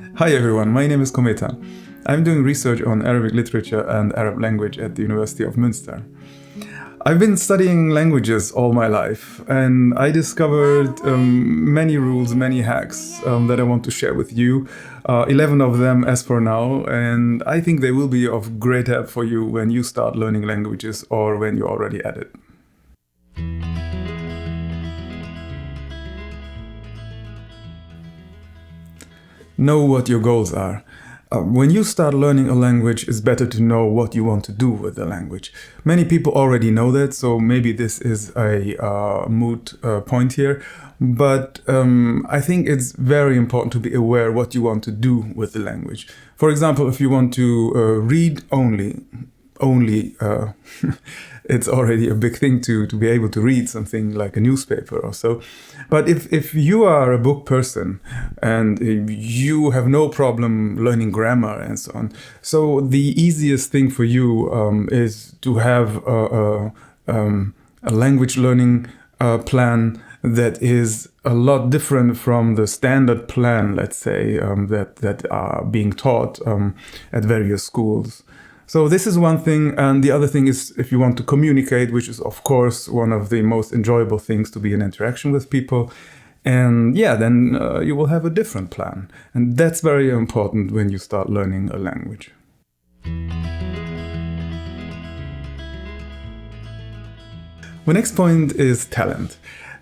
Hi everyone, my name is Kometa. I'm doing research on Arabic literature and Arab language at the University of Münster. I've been studying languages all my life, and I discovered many rules, many hacks that I want to share with you. 11 of them as for now, and I think they will be of great help for you when you start learning languages or when you're already at it. Know what your goals are. When you start learning a language, it's better to know what you want to do with the language. Many people already know that, so maybe this is a moot point here. But I think it's very important to be aware what you want to do with the language. For example, if you want to read only, it's already a big thing to be able to read something like a newspaper or so. But if you are a book person and you have no problem learning grammar and so on, so the easiest thing for you is to have a language learning plan that is a lot different from the standard plan, let's say, that are being taught at various schools. So this is one thing, and the other thing is if you want to communicate, which is of course one of the most enjoyable things to be in interaction with people, and yeah, then you will have a different plan. And that's very important when you start learning a language. The next point is talent.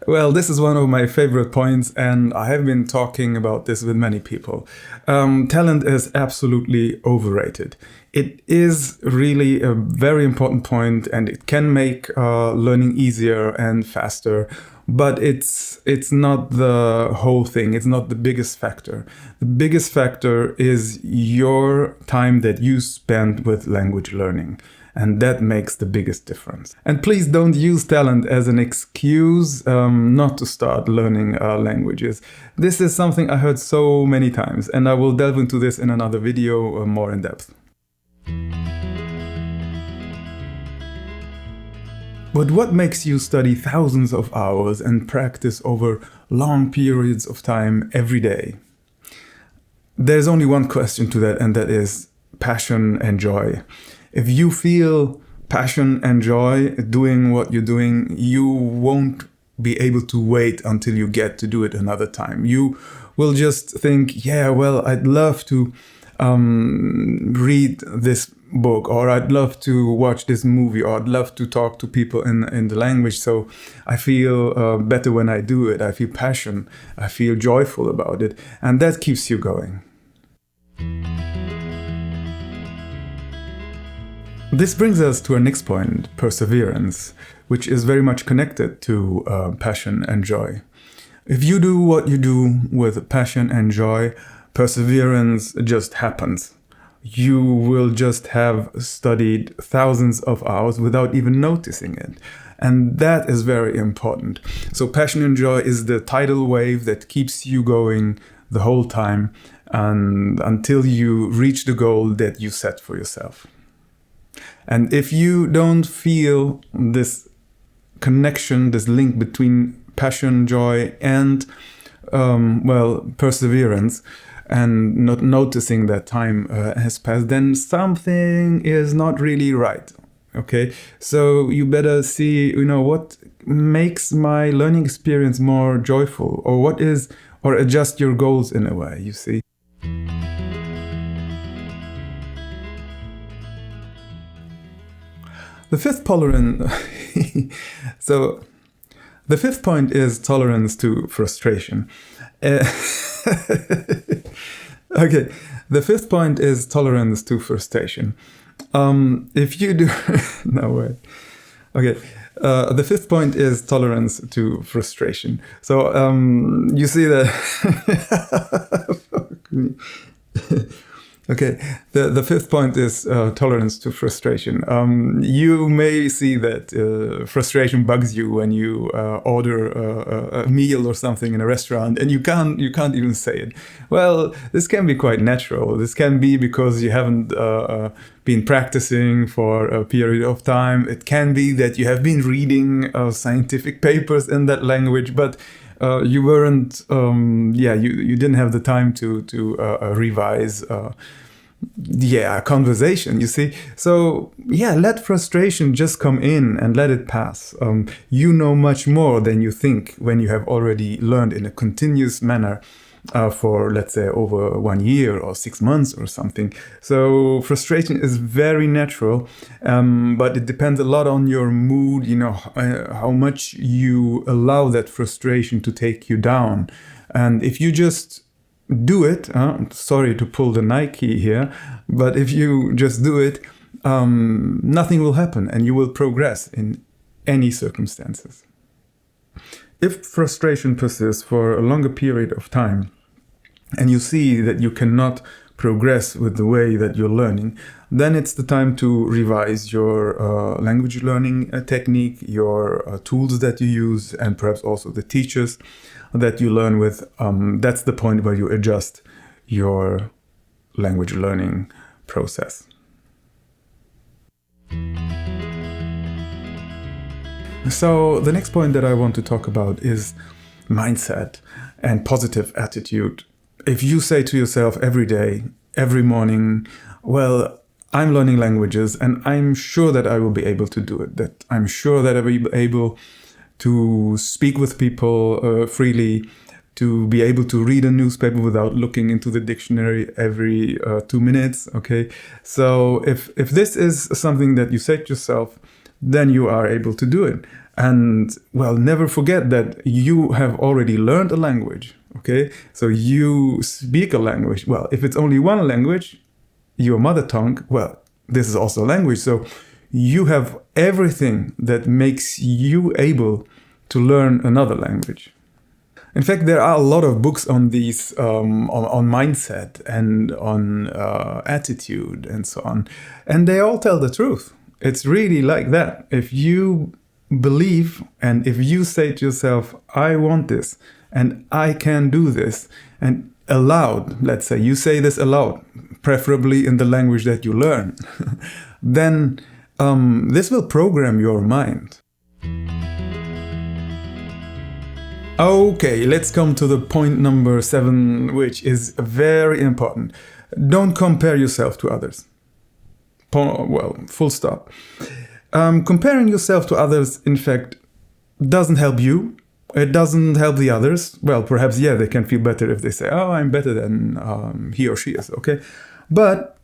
Well, this is one of my favorite points, and I have been talking about this with many people. Talent is absolutely overrated. It is really a very important point, and it can make learning easier and faster, but it's not the whole thing. It's not the biggest factor. The biggest factor is your time that you spend with language learning. And that makes the biggest difference. And please don't use talent as an excuse not to start learning languages. This is something I heard so many times, and I will delve into this in another video more in depth. But what makes you study thousands of hours and practice over long periods of time every day? There's only one question to that, and that is passion and joy. If you feel passion and joy doing what you're doing, you won't be able to wait until you get to do it another time. You will just think, yeah, well, I'd love to read this book, or I'd love to watch this movie, or I'd love to talk to people in the language. So I feel better when I do it. I feel passion. I feel joyful about it. And that keeps you going. This brings us to our next point, perseverance, which is very much connected to passion and joy. If you do what you do with passion and joy, perseverance just happens. You will just have studied thousands of hours without even noticing it. And that is very important. So passion and joy is the tidal wave that keeps you going the whole time and until you reach the goal that you set for yourself. And if you don't feel this connection, this link between passion, joy, and, perseverance, and not noticing that time has passed, then something is not really right. Okay, so you better see, what makes my learning experience more joyful, or adjust your goals in a way, you see. The fifth the fifth point is tolerance to frustration. Okay, the fifth point is tolerance to frustration. If you do, no way. Okay, the fifth point is tolerance to frustration. So you see that. Fuck me. Okay, the fifth point is tolerance to frustration. You may see that frustration bugs you when you order a meal or something in a restaurant, and you can't even say it. Well, this can be quite natural. This can be because you haven't been practicing for a period of time. It can be that you have been reading scientific papers in that language, but you weren't, you didn't have the time to revise. Conversation, you see. So let frustration just come in and let it pass. You know much more than you think when you have already learned in a continuous manner for, let's say, over 1 year or 6 months or something. So frustration is very natural, but it depends a lot on your mood, how much you allow that frustration to take you down. And if you just do it, sorry to pull the Nike here, but if you just do it, nothing will happen and you will progress in any circumstances. If frustration persists for a longer period of time and you see that you cannot progress with the way that you're learning, then it's the time to revise your language learning technique, your tools that you use, and perhaps also the teachers that you learn with. That's the point where you adjust your language learning process. So the next point that I want to talk about is mindset and positive attitude. If you say to yourself every day, every morning, well, I'm learning languages and I'm sure that I will be able to do it, that I'm sure that I will be able to speak with people freely, to be able to read a newspaper without looking into the dictionary every 2 minutes, okay? So if this is something that you say to yourself, then you are able to do it. And, well, never forget that you have already learned a language, okay? So you speak a language. Well, if it's only one language, your mother tongue, well, this is also a language. So you have everything that makes you able to learn another language. In fact, there are a lot of books on these, on mindset and on attitude and so on. And they all tell the truth. It's really like that. If you believe and if you say to yourself, I want this and I can do this, and aloud, let's say you say this aloud, preferably in the language that you learn, then this will program your mind. Okay, let's come to the point number 7, which is very important. Don't compare yourself to others. Well, full stop. Comparing yourself to others, in fact, doesn't help you. It doesn't help the others. Well, perhaps, they can feel better if they say, oh, I'm better than he or she is, okay? But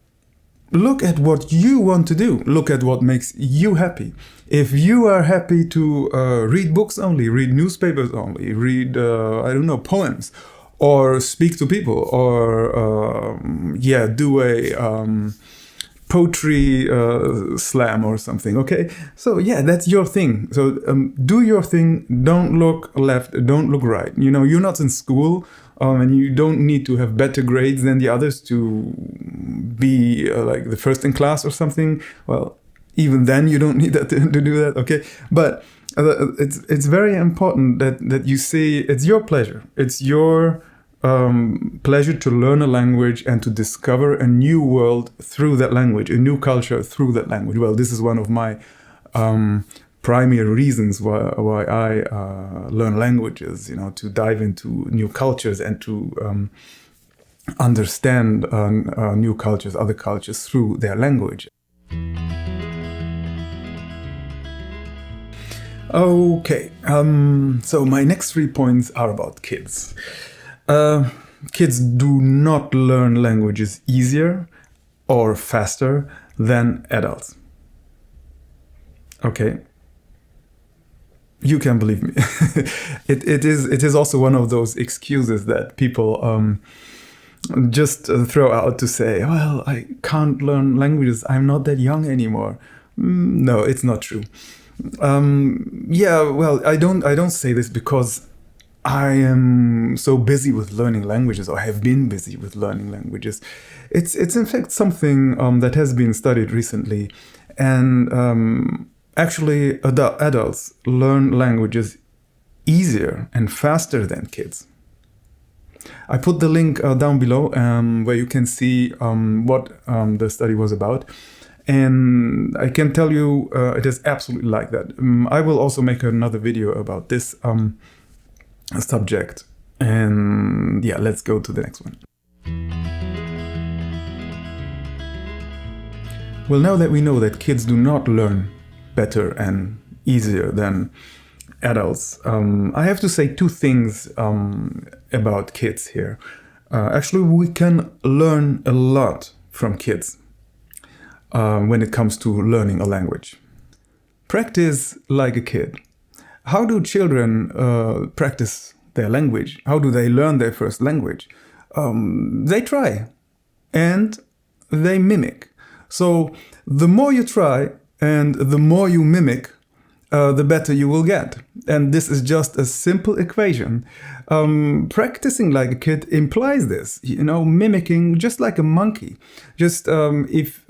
look at what you want to do. Look at what makes you happy. If you are happy to read books only, read newspapers only, read, poems, or speak to people, or, do a poetry slam or something, okay? So, that's your thing. So, do your thing. Don't look left, don't look right. You're not in school, and you don't need to have better grades than the others to be like the first in class or something. Well, even then you don't need that to do that, okay? But it's very important that you see it's your pleasure. It's your pleasure to learn a language and to discover a new world through that language, a new culture through that language. Well, this is one of my primary reasons why I learn languages, to dive into new cultures and to understand new cultures, other cultures through their language. Okay, so my next 3 points are about kids. Kids do not learn languages easier or faster than adults. Okay. You can believe me. It is also one of those excuses that people just throw out to say, well, I can't learn languages. I'm not that young anymore. No, it's not true. I don't say this because I am so busy with learning languages, or have been busy with learning languages. It's in fact something that has been studied recently, and actually adults learn languages easier and faster than kids. I put the link down below where you can see what the study was about. And I can tell you it is absolutely like that. I will also make another video about this. subject. And yeah, let's go to the next one. Well, now that we know that kids do not learn better and easier than adults, I have to say two things about kids here. Actually, we can learn a lot from kids when it comes to learning a language. Practice like a kid. How do children practice their language? How do they learn their first language? They try and they mimic. So the more you try and the more you mimic, the better you will get. And this is just a simple equation. Practicing like a kid implies this, mimicking just like a monkey. Just if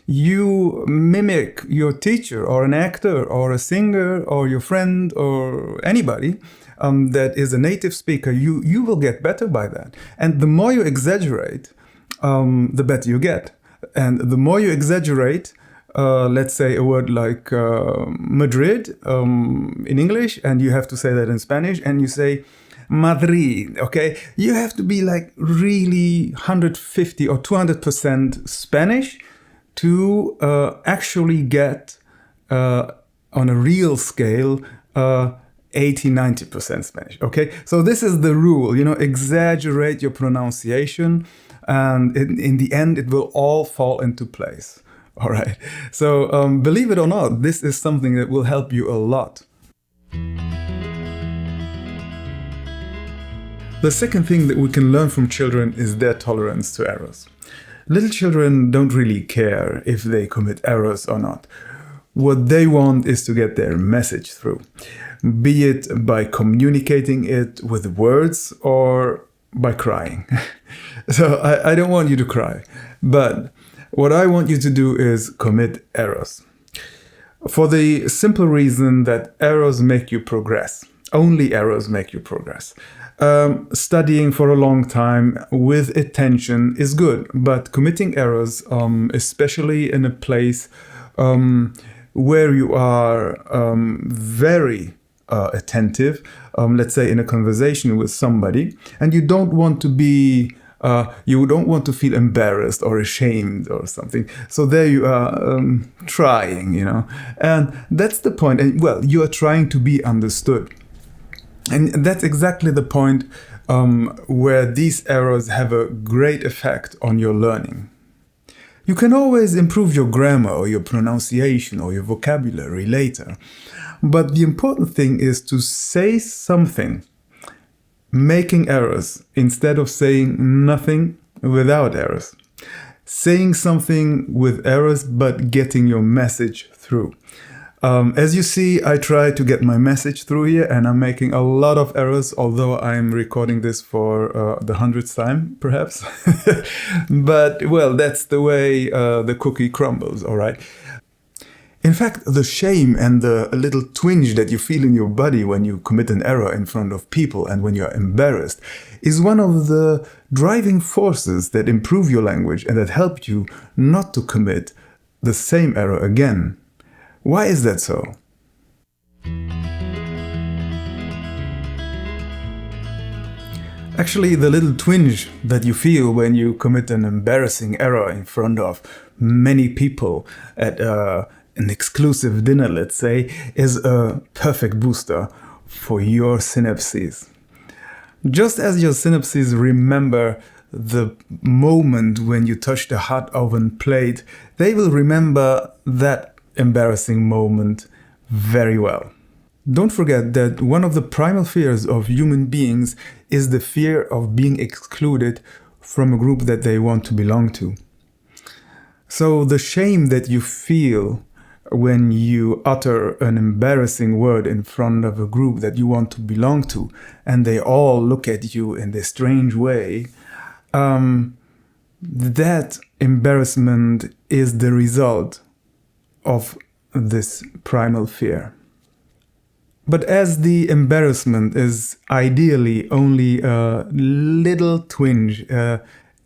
you mimic your teacher or an actor or a singer or your friend or anybody that is a native speaker, you will get better by that. And the more you exaggerate, the better you get. And the more you exaggerate, let's say a word like Madrid in English, and you have to say that in Spanish, and you say Madrid, okay? You have to be like really 150 or 200% Spanish to actually get on a real scale 80-90% Spanish, okay? So this is the rule, exaggerate your pronunciation, and in the end it will all fall into place. All right, so believe it or not, this is something that will help you a lot. The second thing that we can learn from children is their tolerance to errors. Little children don't really care if they commit errors or not. What they want is to get their message through, be it by communicating it with words or by crying. So I don't want you to cry, but what I want you to do is commit errors. For the simple reason that errors make you progress. Only errors make you progress. Studying for a long time with attention is good, but committing errors, especially in a place where you are very attentive, let's say in a conversation with somebody, and you don't want to be you don't want to feel embarrassed or ashamed or something. So there you are trying, and that's the point. And well, you are trying to be understood. And that's exactly the point where these errors have a great effect on your learning. You can always improve your grammar or your pronunciation or your vocabulary later. But the important thing is to say something making errors instead of saying nothing without errors. Saying something with errors but getting your message through. As you see, I try to get my message through here, and I'm making a lot of errors, although I'm recording this for the 100th time, perhaps. But, well, that's the way the cookie crumbles, all right? In fact, the shame and the little twinge that you feel in your body when you commit an error in front of people and when you're embarrassed is one of the driving forces that improve your language and that help you not to commit the same error again. Why is that so? Actually, the little twinge that you feel when you commit an embarrassing error in front of many people at an exclusive dinner, let's say, is a perfect booster for your synapses. Just as your synapses remember the moment when you touched a hot oven plate, they will remember that embarrassing moment very well. Don't forget that one of the primal fears of human beings is the fear of being excluded from a group that they want to belong to. So the shame that you feel when you utter an embarrassing word in front of a group that you want to belong to, and they all look at you in this strange way, that embarrassment is the result of this primal fear. But as the embarrassment is ideally only a little twinge,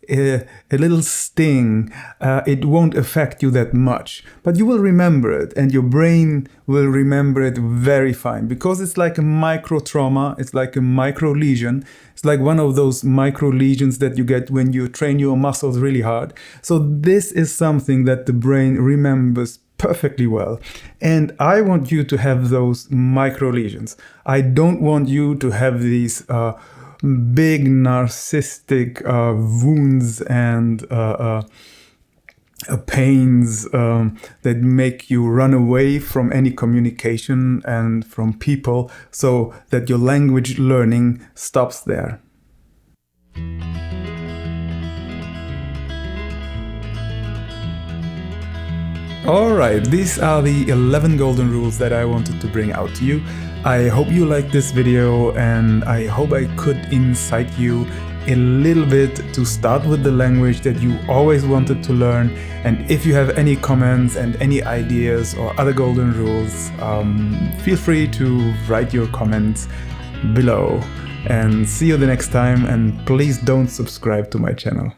a little sting, it won't affect you that much. But you will remember it, and your brain will remember it very fine, because it's like a micro trauma, it's like a micro lesion. It's like one of those micro lesions that you get when you train your muscles really hard. So this is something that the brain remembers perfectly well. And I want you to have those micro lesions. I don't want you to have these big narcissistic wounds and pains that make you run away from any communication and from people, so that your language learning stops there. Alright, these are the 11 golden rules that I wanted to bring out to you. I hope you liked this video, and I hope I could incite you a little bit to start with the language that you always wanted to learn. And if you have any comments and any ideas or other golden rules, feel free to write your comments below. And see you the next time, and please don't subscribe to my channel.